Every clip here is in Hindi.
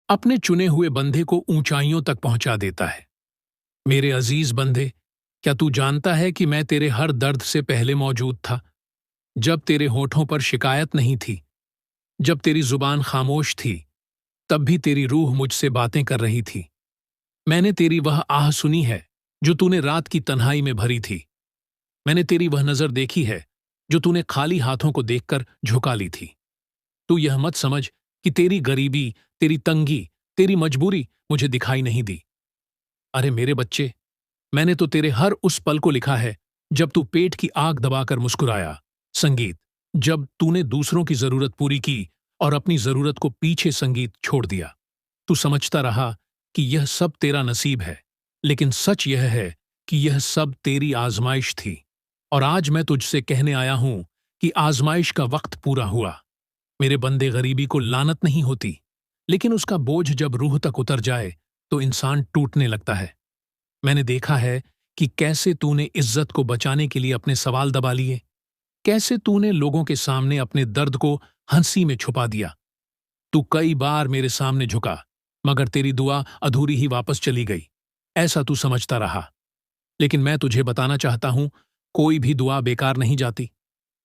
अपने चुने हुए बंदे को ऊंचाइयों तक पहुंचा देता है। मेरे अजीज बंदे, क्या तू जानता है कि मैं तेरे हर दर्द से पहले मौजूद था? जब तेरे होठों पर शिकायत नहीं थी, जब तेरी जुबान खामोश थी, तब भी तेरी रूह मुझसे बातें कर रही थी। मैंने तेरी वह आह सुनी है जो तूने रात की तन्हाई में भरी थी। मैंने तेरी वह नजर देखी है जो तूने खाली हाथों को देखकर झुका ली थी। तू यह मत समझ कि तेरी गरीबी, तेरी तंगी, तेरी मजबूरी मुझे दिखाई नहीं दी। अरे मेरे बच्चे, मैंने तो तेरे हर उस पल को लिखा है जब तू पेट की आग दबाकर मुस्कुराया। संगीत, जब तूने दूसरों की जरूरत पूरी की और अपनी जरूरत को पीछे संगीत छोड़ दिया। तू समझता रहा कि यह सब तेरा नसीब है, लेकिन सच यह है कि यह सब तेरी आजमाइश थी। और आज मैं तुझसे कहने आया हूं कि आजमाइश का वक्त पूरा हुआ। मेरे बंदे, गरीबी को लानत नहीं होती, लेकिन उसका बोझ जब रूह तक उतर जाए तो इंसान टूटने लगता है। मैंने देखा है कि कैसे तूने इज्जत को बचाने के लिए अपने सवाल दबा लिए, कैसे तूने लोगों के सामने अपने दर्द को हंसी में छुपा दिया। तू कई बार मेरे सामने झुका, मगर तेरी दुआ अधूरी ही वापस चली गई, ऐसा तू समझता रहा। लेकिन मैं तुझे बताना चाहता हूं, कोई भी दुआ बेकार नहीं जाती।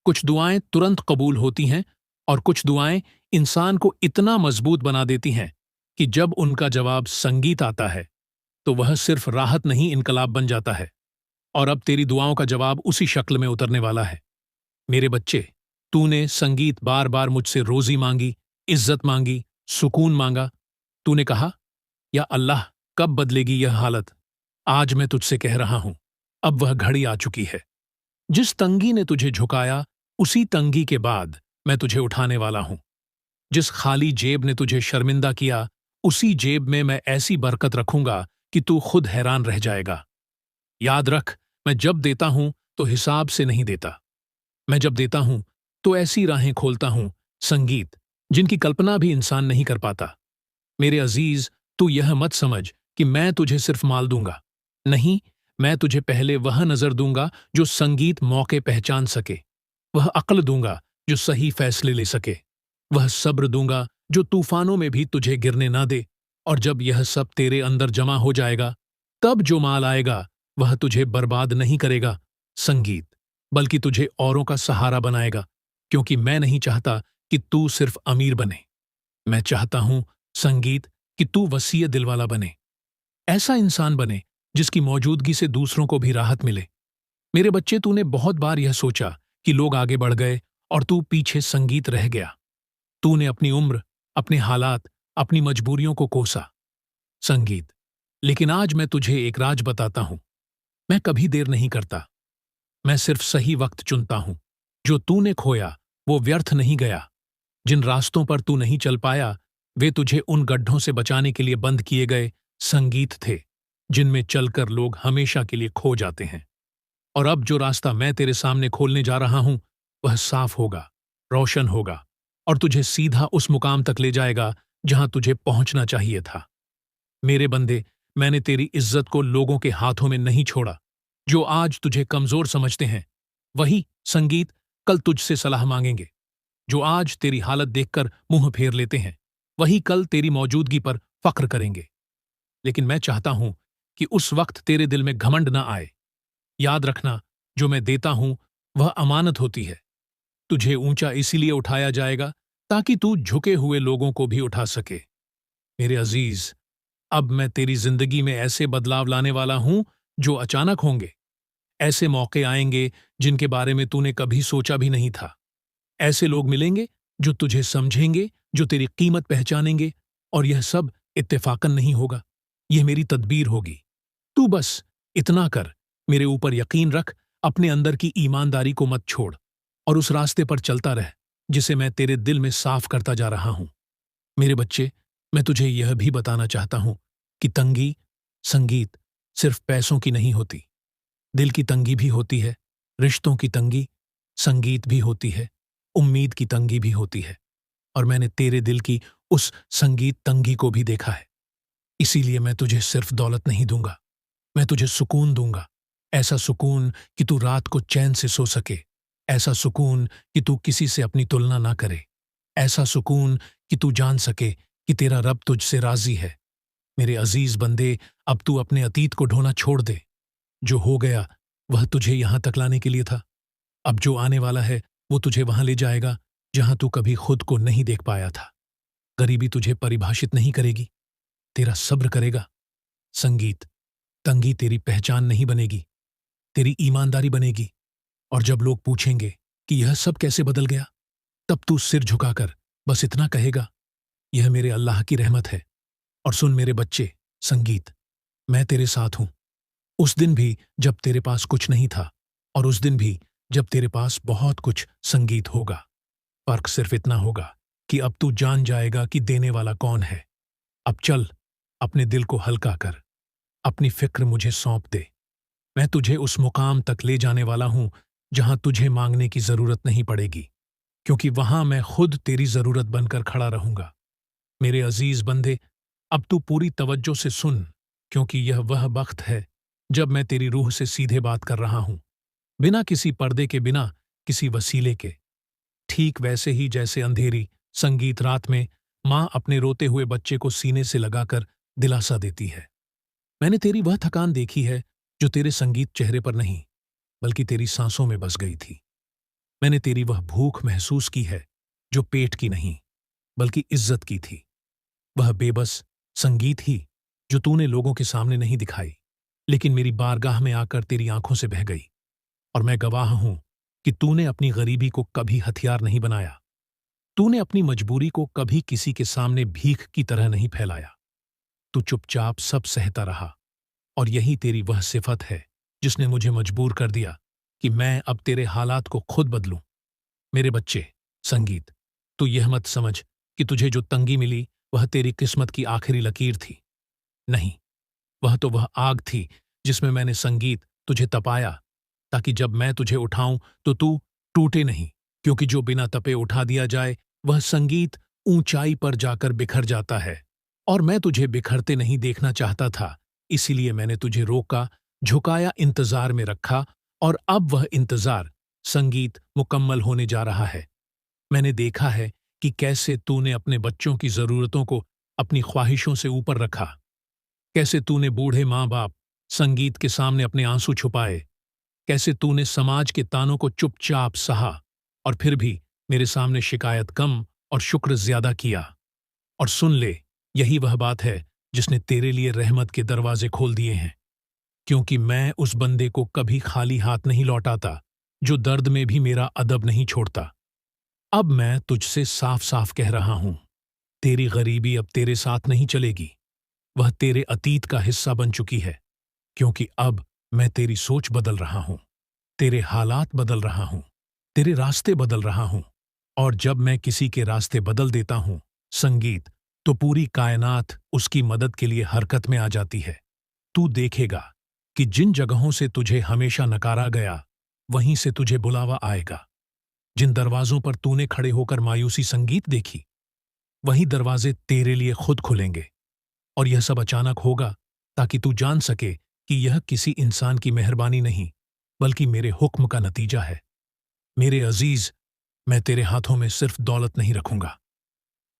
कुछ दुआएं तुरंत कबूल होती हैं और कुछ दुआएं इंसान को इतना मजबूत बना देती हैं कि जब उनका जवाब संगीत आता है तो वह सिर्फ राहत नहीं, इनकलाब बन जाता है। और अब तेरी दुआओं का जवाब उसी शक्ल में उतरने वाला है। मेरे बच्चे, तूने संगीत बार बार मुझसे रोजी मांगी, इज्जत मांगी, सुकून मांगा। तूने कहा, या अल्लाह, कब बदलेगी यह हालत? आज मैं तुझसे कह रहा हूं, अब वह घड़ी आ चुकी है। जिस तंगी ने तुझे झुकाया, उसी तंगी के बाद मैं तुझे उठाने वाला हूं। जिस खाली जेब ने तुझे शर्मिंदा किया, उसी जेब में मैं ऐसी बरकत रखूंगा कि तू खुद हैरान रह जाएगा। याद रख, मैं जब देता हूं तो हिसाब से नहीं देता। मैं जब देता हूं तो ऐसी राहें खोलता हूं, संगीत, जिनकी कल्पना भी इंसान नहीं कर पाता। मेरे अजीज, तू यह मत समझ कि मैं तुझे सिर्फ माल दूंगा। नहीं, मैं तुझे पहले वह नजर दूंगा जो संगीत मौके पहचान सके, वह अक्ल दूंगा जो सही फैसले ले सके, वह सब्र दूंगा जो तूफानों में भी तुझे गिरने ना दे। और जब यह सब तेरे अंदर जमा हो जाएगा, तब जो माल आएगा वह तुझे बर्बाद नहीं करेगा, संगीत, बल्कि तुझे औरों का सहारा बनाएगा। क्योंकि मैं नहीं चाहता कि तू सिर्फ अमीर बने, मैं चाहता हूं, संगीत, कि तू वसीय दिल वाला बने। ऐसा इंसान बने जिसकी मौजूदगी से दूसरों को भी राहत मिले। मेरे बच्चे, तूने बहुत बार यह सोचा कि लोग आगे बढ़ गए और तू पीछे, संगीत, रह गया। तूने अपनी उम्र, अपने हालात, अपनी मजबूरियों को कोसा, संगीत। लेकिन आज मैं तुझे एक राज बताता हूं, मैं कभी देर नहीं करता। मैं सिर्फ सही वक्त चुनता हूं। जो तूने खोया वो व्यर्थ नहीं गया। जिन रास्तों पर तू नहीं चल पाया, वे तुझे उन गड्ढों से बचाने के लिए बंद किए गए संगीत थे, जिनमें चलकर लोग हमेशा के लिए खो जाते हैं। और अब जो रास्ता मैं तेरे सामने खोलने जा रहा हूं, वह साफ होगा, रोशन होगा और तुझे सीधा उस मुकाम तक ले जाएगा जहां तुझे पहुंचना चाहिए था। मेरे बंदे, मैंने तेरी इज्जत को लोगों के हाथों में नहीं छोड़ा। जो आज तुझे कमजोर समझते हैं, वही, संगीत, कल तुझसे सलाह मांगेंगे। जो आज तेरी हालत देखकर मुंह फेर लेते हैं, वही कल तेरी मौजूदगी पर फख्र करेंगे। लेकिन मैं चाहता हूं कि उस वक्त तेरे दिल में घमंड न आए। याद रखना, जो मैं देता हूं वह अमानत होती है। तुझे ऊंचा इसीलिए उठाया जाएगा ताकि तू झुके हुए लोगों को भी उठा सके। मेरे अजीज, अब मैं तेरी जिंदगी में ऐसे बदलाव लाने वाला हूं जो अचानक होंगे। ऐसे मौके आएंगे जिनके बारे में तूने कभी सोचा भी नहीं था। ऐसे लोग मिलेंगे जो तुझे समझेंगे, जो तेरी कीमत पहचानेंगे। और यह सब इत्तेफाकन नहीं होगा, यह मेरी तदबीर होगी। तू बस इतना कर, मेरे ऊपर यकीन रख, अपने अंदर की ईमानदारी को मत छोड़ और उस रास्ते पर चलता रह जिसे मैं तेरे दिल में साफ करता जा रहा हूं। मेरे बच्चे, मैं तुझे यह भी बताना चाहता हूं कि तंगी, संगीत, सिर्फ पैसों की नहीं होती। दिल की तंगी भी होती है, रिश्तों की तंगी, संगीत भी होती है, उम्मीद की तंगी भी होती है। और मैंने तेरे दिल की उस संगीत तंगी को भी देखा है। इसीलिए मैं तुझे सिर्फ दौलत नहीं दूंगा, मैं तुझे सुकून दूंगा। ऐसा सुकून कि तू रात को चैन से सो सके, ऐसा सुकून कि तू किसी से अपनी तुलना ना करे, ऐसा सुकून कि तू जान सके कि तेरा रब तुझसे राजी है। मेरे अजीज बंदे, अब तू अपने अतीत को ढोना छोड़ दे। जो हो गया वह तुझे यहां तक लाने के लिए था। अब जो आने वाला है वो तुझे वहां ले जाएगा जहां तू कभी खुद को नहीं देख पाया था। गरीबी तुझे परिभाषित नहीं करेगी, तेरा सब्र करेगा। संगीत, तंगी तेरी पहचान नहीं बनेगी, तेरी ईमानदारी बनेगी। और जब लोग पूछेंगे कि यह सब कैसे बदल गया, तब तू सिर झुकाकर बस इतना कहेगा, यह मेरे अल्लाह की रहमत है। और सुन मेरे बच्चे, संगीत, मैं तेरे साथ हूं। उस दिन भी जब तेरे पास कुछ नहीं था, और उस दिन भी जब तेरे पास बहुत कुछ। संगीत होगा। फर्क सिर्फ इतना होगा कि अब तू जान जाएगा कि देने वाला कौन है। अब चल, अपने दिल को हल्का कर, अपनी फिक्र मुझे सौंप दे। मैं तुझे उस मुकाम तक ले जाने वाला हूं जहां तुझे मांगने की जरूरत नहीं पड़ेगी, क्योंकि वहां मैं खुद तेरी जरूरत बनकर खड़ा रहूंगा। मेरे अजीज बंदे, अब तू पूरी तवज्जो से सुन, क्योंकि यह वह वक्त है जब मैं तेरी रूह से सीधे बात कर रहा हूं, बिना किसी पर्दे के, बिना किसी वसीले के। ठीक वैसे ही जैसे अंधेरी संगीत रात में मां अपने रोते हुए बच्चे को सीने से लगाकर दिलासा देती है। मैंने तेरी वह थकान देखी है जो तेरे संगीत चेहरे पर नहीं, बल्कि तेरी सांसों में बस गई थी। मैंने तेरी वह भूख महसूस की है जो पेट की नहीं, बल्कि इज्जत की थी। वह बेबस संगीत ही जो तूने लोगों के सामने नहीं दिखाई, लेकिन मेरी बारगाह में आकर तेरी आंखों से बह गई। और मैं गवाह हूं कि तूने अपनी गरीबी को कभी हथियार नहीं बनाया। तूने अपनी मजबूरी को कभी किसी के सामने भीख की तरह नहीं फैलाया। तू चुपचाप सब सहता रहा। और यही तेरी वह सिफत है जिसने मुझे मजबूर कर दिया कि मैं अब तेरे हालात को खुद बदलूं। मेरे बच्चे, संगीत, तू यह मत समझ कि तुझे जो तंगी मिली वह तेरी किस्मत की आखिरी लकीर थी। नहीं, वह तो वह आग थी जिसमें मैंने, संगीत, तुझे तपाया, ताकि जब मैं तुझे उठाऊं तो तू टूटे नहीं। क्योंकि जो बिना तपे उठा दिया जाए वह, संगीत, ऊंचाई पर जाकर बिखर जाता है। और मैं तुझे बिखरते नहीं देखना चाहता था, इसीलिए मैंने तुझे रोका, झुकाया, इंतजार में रखा। और अब वह इंतजार, संगीत, मुकम्मल होने जा रहा है। मैंने देखा है कि कैसे तूने अपने बच्चों की जरूरतों को अपनी ख्वाहिशों से ऊपर रखा, कैसे तूने बूढ़े माँ बाप, संगीत, के सामने अपने आंसू छुपाए, कैसे तूने समाज के तानों को चुपचाप सहा, और फिर भी मेरे सामने शिकायत कम और शुक्र ज्यादा किया। और सुन ले, यही वह बात है जिसने तेरे लिए रहमत के दरवाजे खोल दिए हैं। क्योंकि मैं उस बंदे को कभी खाली हाथ नहीं लौटाता जो दर्द में भी मेरा अदब नहीं छोड़ता। अब मैं तुझसे साफ साफ कह रहा हूं, तेरी गरीबी अब तेरे साथ नहीं चलेगी। वह तेरे अतीत का हिस्सा बन चुकी है। क्योंकि अब मैं तेरी सोच बदल रहा हूं, तेरे हालात बदल रहा हूं, तेरे रास्ते बदल रहा हूं। और जब मैं किसी के रास्ते बदल देता हूं, संगीत, तो पूरी कायनात उसकी मदद के लिए हरकत में आ जाती है। तू देखेगा कि जिन जगहों से तुझे हमेशा नकारा गया, वहीं से तुझे बुलावा आएगा। जिन दरवाजों पर तूने खड़े होकर मायूसी, संगीत, देखी, वही दरवाजे तेरे लिए खुद खुलेंगे। और यह सब अचानक होगा ताकि तू जान सके कि यह किसी इंसान की मेहरबानी नहीं, बल्कि मेरे हुक्म का नतीजा है। मेरे अजीज, मैं तेरे हाथों में सिर्फ दौलत नहीं रखूंगा,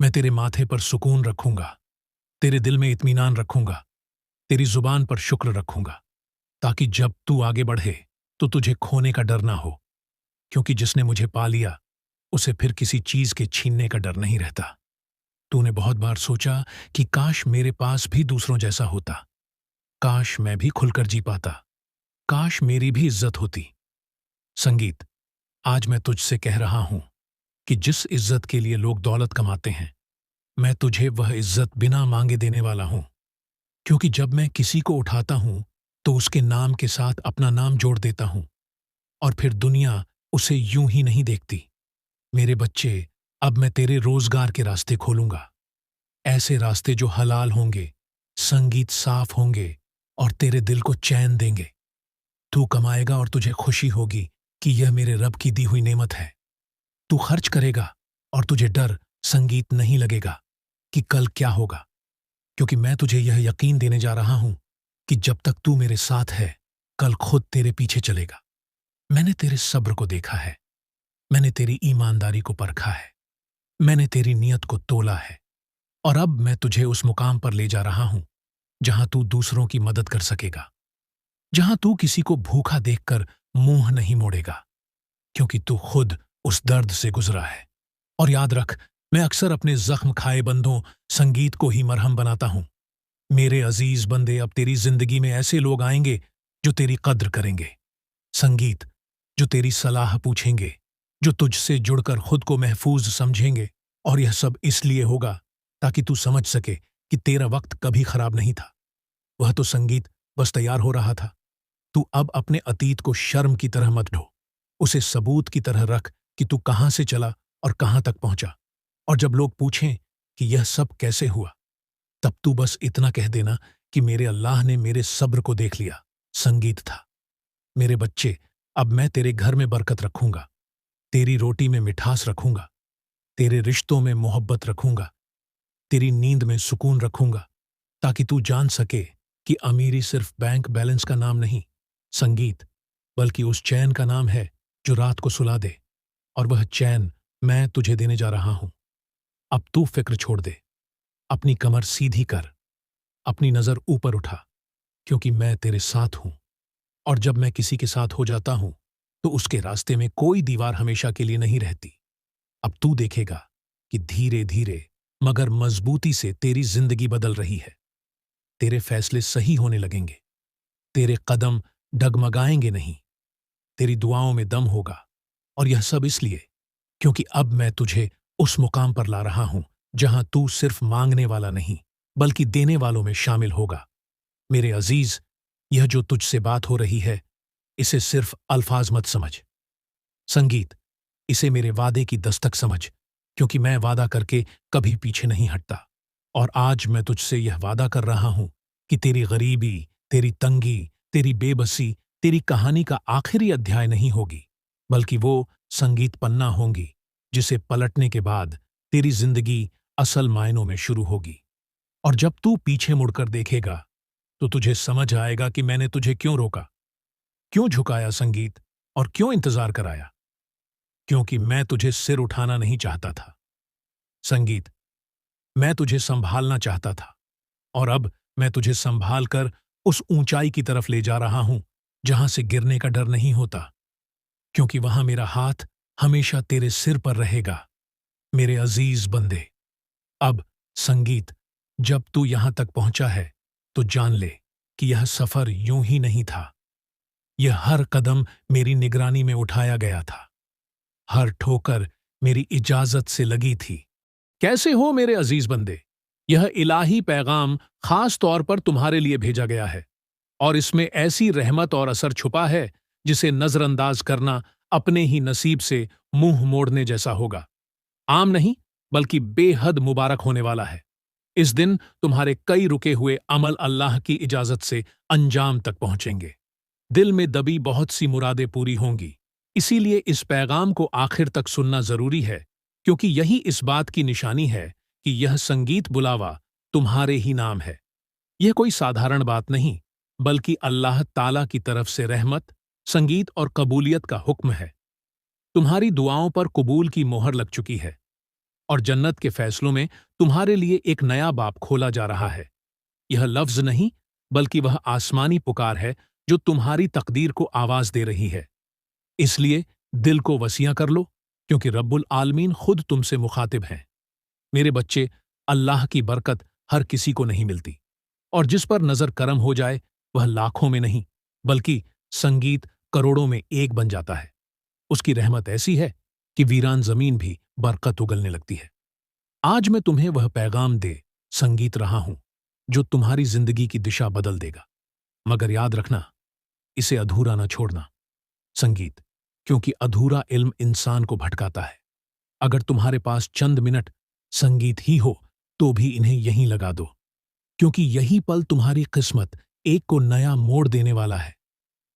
मैं तेरे माथे पर सुकून रखूंगा, तेरे दिल में इत्मीनान रखूंगा, तेरी जुबान पर शुक्र रखूंगा, ताकि जब तू आगे बढ़े तो तुझे खोने का डर ना हो। क्योंकि जिसने मुझे पा लिया उसे फिर किसी चीज के छीनने का डर नहीं रहता। तूने बहुत बार सोचा कि काश मेरे पास भी दूसरों जैसा होता, काश मैं भी खुलकर जी पाता, काश मेरी भी इज्जत होती। संगीत, आज मैं तुझसे कह रहा हूं कि जिस इज्जत के लिए लोग दौलत कमाते हैं, मैं तुझे वह इज्जत बिना मांगे देने वाला हूं। क्योंकि जब मैं किसी को उठाता हूं तो उसके नाम के साथ अपना नाम जोड़ देता हूं, और फिर दुनिया उसे यूं ही नहीं देखती। मेरे बच्चे, अब मैं तेरे रोजगार के रास्ते खोलूंगा, ऐसे रास्ते जो हलाल होंगे, संगीत, साफ होंगे और तेरे दिल को चैन देंगे। तू कमाएगा और तुझे खुशी होगी कि यह मेरे रब की दी हुई नेमत है। तू खर्च करेगा और तुझे डर, संगीत, नहीं लगेगा कि कल क्या होगा। क्योंकि मैं तुझे यह यकीन देने जा रहा हूं कि जब तक तू मेरे साथ है, कल खुद तेरे पीछे चलेगा। मैंने तेरे सब्र को देखा है, मैंने तेरी ईमानदारी को परखा है, मैंने तेरी नीयत को तोला है। और अब मैं तुझे उस मुकाम पर ले जा रहा हूं जहां तू दूसरों की मदद कर सकेगा, जहां तू किसी को भूखा देखकर मुंह नहीं मोड़ेगा, क्योंकि तू खुद उस दर्द से गुजरा है। और याद रख, मैं अक्सर अपने जख्म खाए बंदों संगीत को ही मरहम बनाता हूं। मेरे अजीज बंदे, अब तेरी जिंदगी में ऐसे लोग आएंगे जो तेरी कद्र करेंगे। संगीत, जो तेरी सलाह पूछेंगे, जो तुझसे जुड़कर खुद को महफूज समझेंगे। और यह सब इसलिए होगा ताकि तू समझ सके कि तेरा वक्त कभी खराब नहीं था। वह तो संगीत बस तैयार हो रहा था। तू अब अपने अतीत को शर्म की तरह मत ढो, उसे सबूत की तरह रख कि तू कहां से चला और कहां तक पहुंचा। और जब लोग पूछें कि यह सब कैसे हुआ, तब तू बस इतना कह देना कि मेरे अल्लाह ने मेरे सब्र को देख लिया, संगीत था। मेरे बच्चे, अब मैं तेरे घर में बरकत रखूंगा, तेरी रोटी में मिठास रखूंगा, तेरे रिश्तों में मोहब्बत रखूंगा, तेरी नींद में सुकून रखूंगा, ताकि तू जान सके कि अमीरी सिर्फ बैंक बैलेंस का नाम नहीं, संगीत, बल्कि उस चैन का नाम है जो रात को सुला दे। और वह चैन मैं तुझे देने जा रहा हूं। अब तू फिक्र छोड़ दे, अपनी कमर सीधी कर, अपनी नजर ऊपर उठा, क्योंकि मैं तेरे साथ हूं। और जब मैं किसी के साथ हो जाता हूं तो उसके रास्ते में कोई दीवार हमेशा के लिए नहीं रहती। अब तू देखेगा कि धीरे धीरे मगर मजबूती से तेरी जिंदगी बदल रही है। तेरे फैसले सही होने लगेंगे, तेरे कदम डगमगाएंगे नहीं, तेरी दुआओं में दम होगा। और यह सब इसलिए क्योंकि अब मैं तुझे उस मुकाम पर ला रहा हूं जहां तू सिर्फ मांगने वाला नहीं, बल्कि देने वालों में शामिल होगा। मेरे अजीज, यह जो तुझसे बात हो रही है, इसे सिर्फ अल्फाज मत समझ, संगीत, इसे मेरे वादे की दस्तक समझ, क्योंकि मैं वादा करके कभी पीछे नहीं हटता। और आज मैं तुझसे यह वादा कर रहा हूं कि तेरी गरीबी, तेरी तंगी, तेरी बेबसी तेरी कहानी का आखिरी अध्याय नहीं होगी, बल्कि वो संगीत पन्ना होंगी जिसे पलटने के बाद तेरी जिंदगी असल मायनों में शुरू होगी। और जब तू पीछे मुड़कर देखेगा तो तुझे समझ आएगा कि मैंने तुझे क्यों रोका, क्यों झुकाया संगीत, और क्यों इंतजार कराया। क्योंकि मैं तुझे सिर उठाना नहीं चाहता था, संगीत, मैं तुझे संभालना चाहता था। और अब मैं तुझे संभाल कर उस ऊंचाई की तरफ ले जा रहा हूं जहां से गिरने का डर नहीं होता, क्योंकि वहां मेरा हाथ हमेशा तेरे सिर पर रहेगा। मेरे अजीज बंदे, अब संगीत, जब तू यहां तक पहुंचा है तो जान ले कि यह सफर यूं ही नहीं था। यह हर कदम मेरी निगरानी में उठाया गया था, हर ठोकर मेरी इजाजत से लगी थी। कैसे हो मेरे अजीज बंदे? यह इलाही पैगाम खास तौर पर तुम्हारे लिए भेजा गया है, और इसमें ऐसी रहमत और असर छुपा है जिसे नजरअंदाज करना अपने ही नसीब से मुंह मोड़ने जैसा होगा। आम नहीं, बल्कि बेहद मुबारक होने वाला है। इस दिन तुम्हारे कई रुके हुए अमल अल्लाह की इजाजत से अंजाम तक पहुंचेंगे। दिल में दबी बहुत सी मुरादें पूरी होंगी। इसीलिए इस पैगाम को आखिर तक सुनना जरूरी है, क्योंकि यही इस बात की निशानी है कि यह संगीत बुलावा तुम्हारे ही नाम है। यह कोई साधारण बात नहीं, बल्कि अल्लाह ताला की तरफ से रहमत, संगीत और कबूलियत का हुक्म है। तुम्हारी दुआओं पर कबूल की मोहर लग चुकी है, और जन्नत के फैसलों में तुम्हारे लिए एक नया बाब खोला जा रहा है। यह लफ्ज नहीं, बल्कि वह आसमानी पुकार है जो तुम्हारी तकदीर को आवाज दे रही है। इसलिए दिल को वसिया कर लो, क्योंकि रब्बुल आलमीन खुद तुमसे मुखातिब हैं। मेरे बच्चे, अल्लाह की बरकत हर किसी को नहीं मिलती, और जिस पर नजर करम हो जाए वह लाखों में नहीं, बल्कि संगीत करोड़ों में एक बन जाता है। उसकी रहमत ऐसी है कि वीरान जमीन भी बरकत उगलने लगती है। आज मैं तुम्हें वह पैगाम दे संगीत रहा हूं जो तुम्हारी जिंदगी की दिशा बदल देगा। मगर याद रखना, इसे अधूरा न छोड़ना, संगीत, क्योंकि अधूरा इल्म इंसान को भटकाता है। अगर तुम्हारे पास चंद मिनट संगीत ही हो तो भी इन्हें यहीं लगा दो, क्योंकि यही पल तुम्हारी किस्मत एक को नया मोड़ देने वाला है।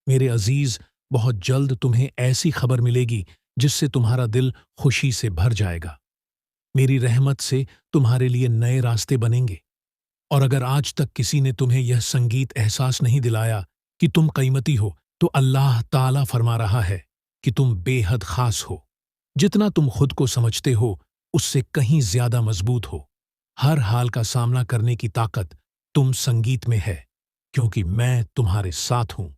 मेरे अजीज, बहुत जल्द तुम्हें ऐसी खबर मिलेगी जिससे तुम्हारा दिल खुशी से भर जाएगा। मेरी रहमत से तुम्हारे लिए नए रास्ते बनेंगे। और अगर आज तक किसी ने तुम्हें यह संगीत एहसास नहीं दिलाया कि तुम कीमती हो, तो अल्लाह ताला फरमा रहा है कि तुम बेहद खास हो। जितना तुम खुद को समझते हो उससे कहीं ज्यादा मजबूत हो। हर हाल का सामना करने की ताकत तुम संगीत में है, क्योंकि मैं तुम्हारे साथ हूं।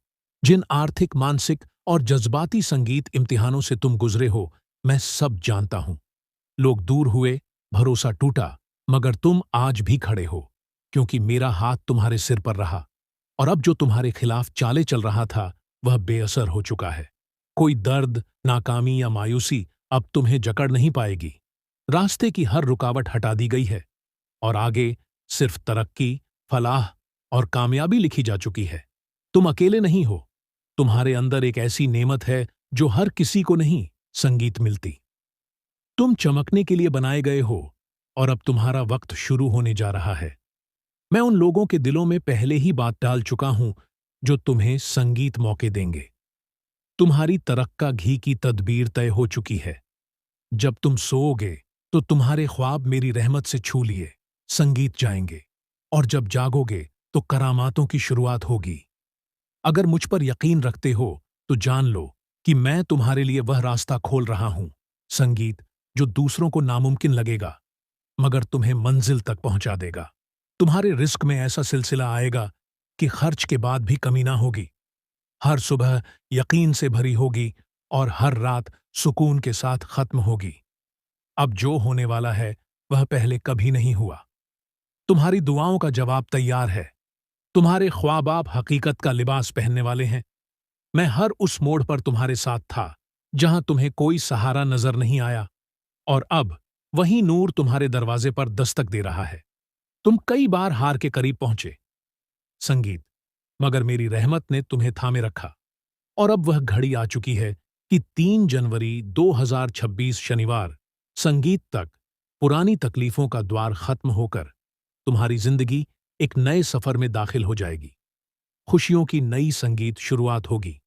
जिन आर्थिक, मानसिक और जज्बाती संगीत इम्तिहानों से तुम गुजरे हो, मैं सब जानता हूं। लोग दूर हुए, भरोसा टूटा, मगर तुम आज भी खड़े हो, क्योंकि मेरा हाथ तुम्हारे सिर पर रहा। और अब जो तुम्हारे खिलाफ चाले चल रहा था, वह बेअसर हो चुका है। कोई दर्द, नाकामी या मायूसी अब तुम्हें जकड़ नहीं पाएगी। रास्ते की हर रुकावट हटा दी गई है और आगे सिर्फ तरक्की, फलाह और कामयाबी लिखी जा चुकी है। तुम अकेले नहीं हो। तुम्हारे अंदर एक ऐसी नेमत है जो हर किसी को नहीं संगीत मिलती। तुम चमकने के लिए बनाए गए हो और अब तुम्हारा वक्त शुरू होने जा रहा है। मैं उन लोगों के दिलों में पहले ही बात डाल चुका हूं जो तुम्हें संगीत मौके देंगे। तुम्हारी तरक्का घी की तदबीर तय हो चुकी है। जब तुम सोओगे तो तुम्हारे ख्वाब मेरी रहमत से छू लिए संगीत जाएंगे, और जब जागोगे तो करामातों की शुरुआत होगी। अगर मुझ पर यकीन रखते हो तो जान लो कि मैं तुम्हारे लिए वह रास्ता खोल रहा हूं, संगीत जो दूसरों को नामुमकिन लगेगा मगर तुम्हें मंजिल तक पहुंचा देगा। तुम्हारे रिस्क में ऐसा सिलसिला आएगा कि खर्च के बाद भी कमी ना होगी। हर सुबह यकीन से भरी होगी और हर रात सुकून के साथ खत्म होगी। अब जो होने वाला है वह पहले कभी नहीं हुआ। तुम्हारी दुआओं का जवाब तैयार है। तुम्हारे ख्वाब हकीकत का लिबास पहनने वाले हैं। मैं हर उस मोड़ पर तुम्हारे साथ था जहां तुम्हें कोई सहारा नजर नहीं आया, और अब वही नूर तुम्हारे दरवाजे पर दस्तक दे रहा है। तुम कई बार हार के करीब पहुंचे, संगीत, मगर मेरी रहमत ने तुम्हें थामे रखा। और अब वह घड़ी आ चुकी है कि 3 जनवरी 2026 शनिवार संगीत तक पुरानी तकलीफों का द्वार खत्म होकर तुम्हारी जिंदगी एक नए सफर में दाखिल हो जाएगी। खुशियों की नई संगीत शुरुआत होगी।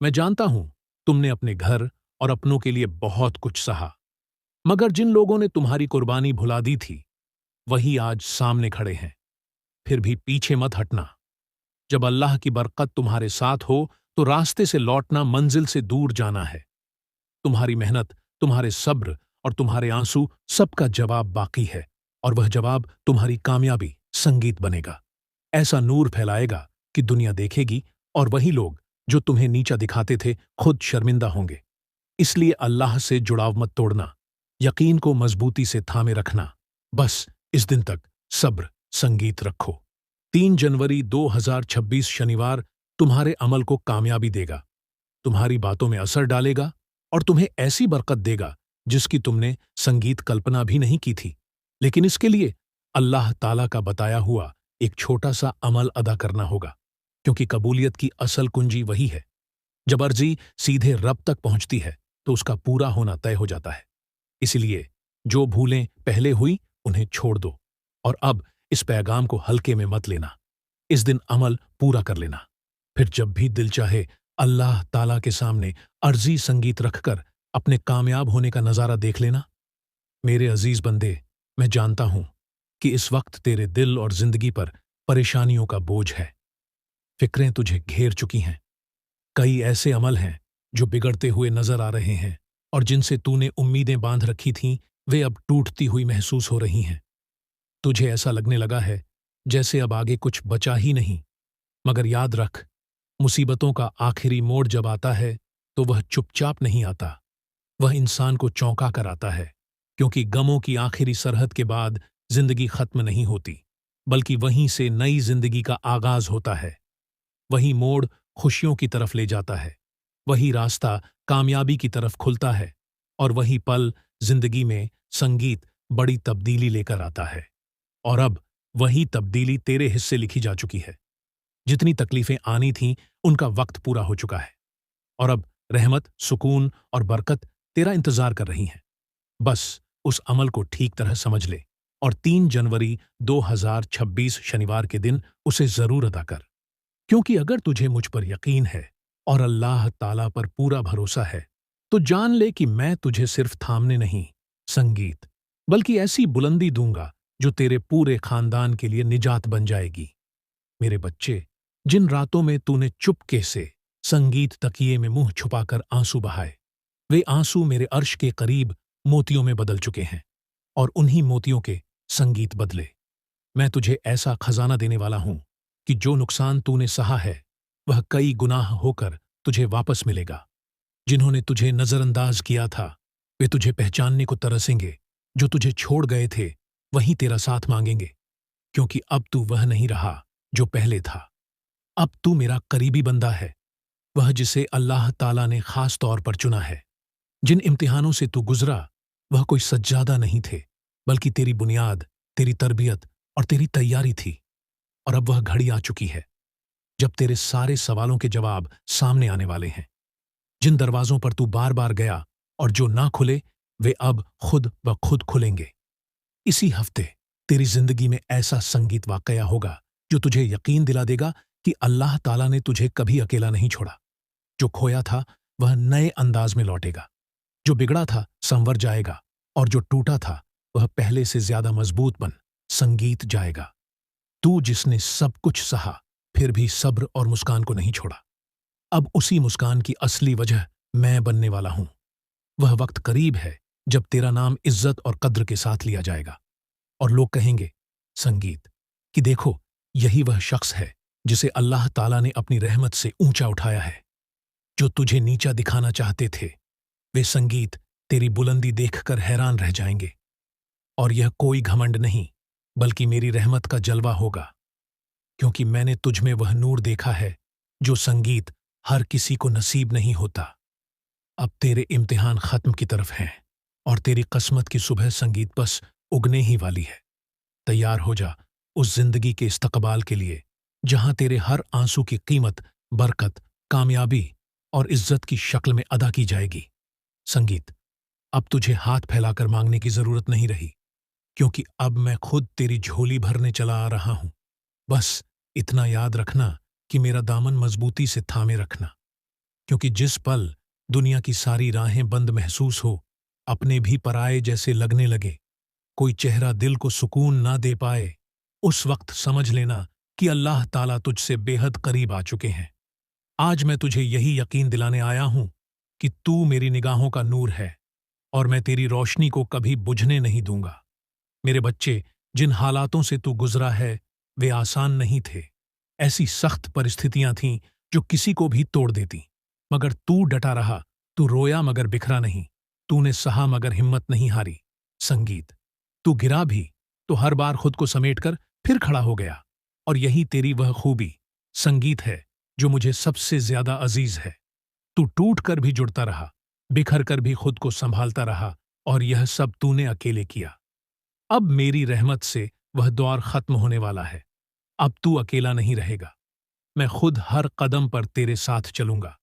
मैं जानता हूं तुमने अपने घर और अपनों के लिए बहुत कुछ सहा, मगर जिन लोगों ने तुम्हारी कुर्बानी भुला दी थी वही आज सामने खड़े हैं। फिर भी पीछे मत हटना। जब अल्लाह की बरकत तुम्हारे साथ हो तो रास्ते से लौटना मंजिल से दूर जाना है। तुम्हारी मेहनत, तुम्हारे सब्र और तुम्हारे आंसू सबका जवाब बाकी है, और वह जवाब तुम्हारी कामयाबी संगीत बनेगा। ऐसा नूर फैलाएगा कि दुनिया देखेगी, और वही लोग जो तुम्हें नीचा दिखाते थे खुद शर्मिंदा होंगे। इसलिए अल्लाह से जुड़ाव मत तोड़ना, यकीन को मजबूती से थामे रखना। बस इस दिन तक सब्र संगीत रखो। 3 जनवरी 2026 शनिवार तुम्हारे अमल को कामयाबी देगा, तुम्हारी बातों में असर डालेगा और तुम्हें ऐसी बरकत देगा जिसकी तुमने संगीत कल्पना भी नहीं की थी। लेकिन इसके लिए अल्लाह ताला का बताया हुआ एक छोटा सा अमल अदा करना होगा, क्योंकि कबूलियत की असल कुंजी वही है। जब अर्जी सीधे रब तक पहुंचती है तो उसका पूरा होना तय हो जाता है। इसलिए जो भूलें पहले हुई उन्हें छोड़ दो, और अब इस पैगाम को हल्के में मत लेना। इस दिन अमल पूरा कर लेना। फिर जब भी दिल चाहे अल्लाह ताला के सामने अर्जी संगीत रखकर अपने कामयाब होने का नजारा देख लेना। मेरे अजीज बंदे, मैं जानता हूं कि इस वक्त तेरे दिल और जिंदगी पर परेशानियों का बोझ है। फिक्रें तुझे घेर चुकी हैं। कई ऐसे अमल हैं जो बिगड़ते हुए नजर आ रहे हैं, और जिनसे तूने उम्मीदें बांध रखी थीं वे अब टूटती हुई महसूस हो रही हैं। तुझे ऐसा लगने लगा है जैसे अब आगे कुछ बचा ही नहीं। मगर याद रख, मुसीबतों का आखिरी मोड़ जब आता है तो वह चुपचाप नहीं आता, वह इंसान को चौंका कर आता है। क्योंकि गमों की आखिरी सरहद के बाद जिंदगी खत्म नहीं होती, बल्कि वहीं से नई जिंदगी का आगाज होता है। वही मोड़ खुशियों की तरफ ले जाता है, वही रास्ता कामयाबी की तरफ खुलता है, और वही पल जिंदगी में संगीत बड़ी तब्दीली लेकर आता है। और अब वही तब्दीली तेरे हिस्से लिखी जा चुकी है। जितनी तकलीफें आनी थीं उनका वक्त पूरा हो चुका है, और अब रहमत, सुकून और बरकत तेरा इंतजार कर रही हैं। बस उस अमल को ठीक तरह समझ ले और 3 जनवरी 2026 शनिवार के दिन उसे जरूर अदा कर। क्योंकि अगर तुझे मुझ पर यकीन है और अल्लाह ताला पर पूरा भरोसा है, तो जान ले कि मैं तुझे सिर्फ थामने नहीं, संगीत, बल्कि ऐसी बुलंदी दूंगा जो तेरे पूरे खानदान के लिए निजात बन जाएगी। मेरे बच्चे, जिन रातों में तूने चुपके से संगीत तकिए में मुंह छुपाकर आंसू बहाए, वे आंसू मेरे अर्श के करीब मोतियों में बदल चुके हैं, और उन्हीं मोतियों के संगीत बदले। मैं तुझे ऐसा खजाना देने वाला हूं कि जो नुकसान तूने सहा है वह कई गुनाह होकर तुझे वापस मिलेगा। जिन्होंने तुझे नजरअंदाज किया था वे तुझे पहचानने को तरसेंगे। जो तुझे छोड़ गए थे वहीं तेरा साथ मांगेंगे, क्योंकि अब तू वह नहीं रहा जो पहले था। अब तू मेरा करीबी बंदा है, वह जिसे अल्लाह ताला ने खास तौर पर चुना है। जिन इम्तिहानों से तू गुजरा वह कोई सज्जादा नहीं थे, बल्कि तेरी बुनियाद, तेरी तरबियत और तेरी तैयारी थी। और अब वह घड़ी आ चुकी है जब तेरे सारे सवालों के जवाब सामने आने वाले हैं। जिन दरवाजों पर तू बार बार गया और जो ना खुले वे अब खुद ब खुद खुलेंगे। इसी हफ्ते तेरी जिंदगी में ऐसा संगीत वाकया होगा जो तुझे यकीन दिला देगा कि अल्लाह ताला ने तुझे कभी अकेला नहीं छोड़ा। जो खोया था वह नए अंदाज में लौटेगा, जो बिगड़ा था संवर जाएगा, और जो टूटा था वह पहले से ज्यादा मजबूत बन संगीत जाएगा। तू जिसने सब कुछ सहा फिर भी सब्र और मुस्कान को नहीं छोड़ा, अब उसी मुस्कान की असली वजह मैं बनने वाला हूं। वह वक्त करीब है जब तेरा नाम इज्जत और कद्र के साथ लिया जाएगा और लोग कहेंगे, संगीत, कि देखो यही वह शख्स है जिसे अल्लाह ताला ने अपनी रहमत से ऊंचा उठाया है। जो तुझे नीचा दिखाना चाहते थे वे संगीत तेरी बुलंदी देखकर हैरान रह जाएंगे। और यह कोई घमंड नहीं बल्कि मेरी रहमत का जलवा होगा, क्योंकि मैंने तुझ में वह नूर देखा है जो संगीत हर किसी को नसीब नहीं होता। अब तेरे इम्तिहान खत्म की तरफ हैं और तेरी किस्मत की सुबह संगीत बस उगने ही वाली है। तैयार हो जा उस जिंदगी के इस्तकबाल के लिए जहां तेरे हर आंसू की कीमत बरकत, कामयाबी और इज्जत की शक्ल में अदा की जाएगी। संगीत, अब तुझे हाथ फैलाकर मांगने की जरूरत नहीं रही, क्योंकि अब मैं खुद तेरी झोली भरने चला आ रहा हूं। बस इतना याद रखना कि मेरा दामन मजबूती से थामे रखना, क्योंकि जिस पल दुनिया की सारी राहें बंद महसूस हो, अपने भी पराये जैसे लगने लगे, कोई चेहरा दिल को सुकून ना दे पाए, उस वक्त समझ लेना कि अल्लाह ताला तुझसे बेहद करीब आ चुके हैं। आज मैं तुझे यही यकीन दिलाने आया हूं कि तू मेरी निगाहों का नूर है और मैं तेरी रोशनी को कभी बुझने नहीं दूंगा। मेरे बच्चे, जिन हालातों से तू गुजरा है वे आसान नहीं थे। ऐसी सख्त परिस्थितियां थीं जो किसी को भी तोड़ देती, मगर तू डटा रहा। तू रोया मगर बिखरा नहीं, तूने सहा मगर हिम्मत नहीं हारी। संगीत, तू गिरा भी तो हर बार खुद को समेटकर फिर खड़ा हो गया, और यही तेरी वह खूबी संगीत है जो मुझे सबसे ज्यादा अजीज है। तू टूट कर भी जुड़ता रहा, बिखर कर भी खुद को संभालता रहा, और यह सब तूने अकेले किया। अब मेरी रहमत से वह दौर खत्म होने वाला है। अब तू अकेला नहीं रहेगा, मैं खुद हर कदम पर तेरे साथ चलूंगा।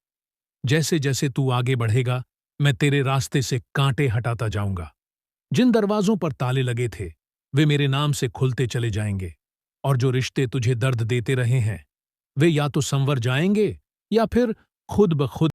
जैसे जैसे तू आगे बढ़ेगा मैं तेरे रास्ते से कांटे हटाता जाऊंगा। जिन दरवाजों पर ताले लगे थे वे मेरे नाम से खुलते चले जाएंगे, और जो रिश्ते तुझे दर्द देते रहे हैं वे या तो संवर जाएंगे या फिर खुद ब खुद